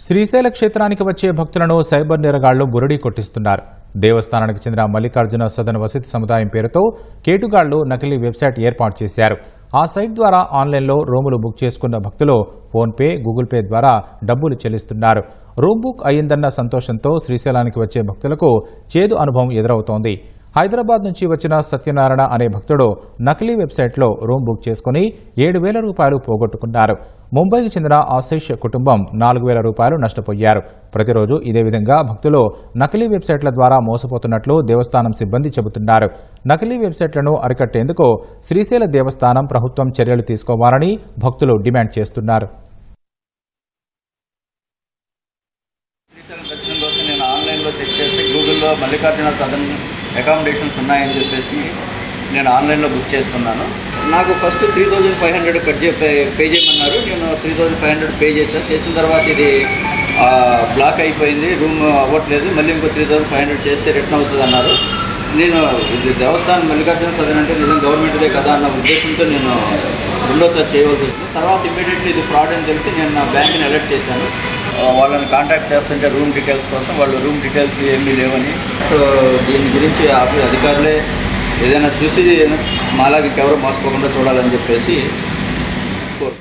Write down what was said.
శ్రీశైల క్షేత్రానికి వచ్చే భక్తులను సైబర్ నేరగాళ్లు బురడి కొట్టిస్తున్నారు. దేవస్థానానికి చెందిన మల్లికార్జున సదన్ వసతి సముదాయం పేరుతో కేటుగాళ్లు నకిలీ వెబ్సైట్ ఏర్పాటు చేశారు. ఆ సైట్ ద్వారా ఆన్లైన్లో రూములు బుక్ చేసుకున్న భక్తులు ఫోన్పే, గూగుల్ పే ద్వారా డబ్బులు చెల్లిస్తున్నారు. రూమ్ బుక్ అయ్యిందన్న సంతోషంతో శ్రీశైలానికి వచ్చే భక్తులకు చేదు అనుభవం ఎదురవుతోంది. హైదరాబాద్ నుంచి వచ్చిన సత్యనారాయణ అనే భక్తుడు నకిలీ వెబ్సైట్లో రూమ్ బుక్ చేసుకుని 7,000 రూపాయలు పోగొట్టుకున్నారు. ముంబైకి చెందిన ఆశీష్ కుటుంబం 4,000 రూపాయలు నష్టపోయారు. ప్రతిరోజు ఇదే విధంగా భక్తులు నకిలీ వెబ్సైట్ల ద్వారా మోసపోతున్నట్లు దేవస్థానం సిబ్బంది చెబుతున్నారు. నకిలీ వెబ్సైట్లను అరికట్టేందుకు శ్రీశైల దేవస్థానం ప్రభుత్వం చర్యలు తీసుకోవాలని భక్తులు డిమాండ్ చేస్తున్నారు. నేను ఆన్లైన్లో చెక్ చేసి గూగుల్లో మల్లికార్జున సదన్ అకామిడేషన్స్ ఉన్నాయని చెప్పేసి నేను ఆన్లైన్లో బుక్ చేసుకున్నాను. నాకు ఫస్ట్ 3,500 పే చేయమన్నారు. నేను 3,500 పే చేశాను. చేసిన తర్వాత ఇది బ్లాక్ అయిపోయింది, రూమ్ అవ్వట్లేదు, మళ్ళీ ఇంకో 3,500 చేస్తే రిటర్న్ అవుతుంది అన్నారు. నేను ఇది దేవస్థానం మల్లికార్జున సదన్ అంటే నిజం గవర్నమెంట్దే కదా అన్న ఉద్దేశంతో నేను రెండోసారి చేయవలసి వచ్చింది. తర్వాత ఇమీడియట్లీ ఇది ఫ్రాడ్ అని తెలిసి నేను నా బ్యాంక్ని అలర్ట్ చేశాను. వాళ్ళని కాంటాక్ట్ చేస్తుంటే రూమ్ డీటెయిల్స్ కోసం వాళ్ళు రూమ్ డీటెయిల్స్ ఏమీ లేవని, సో దీని గురించి అధికారులే ఏదైనా చూసి మాలాగా ఎవరో మోసపోకుండా చూడాలని చెప్పేసి కోరు.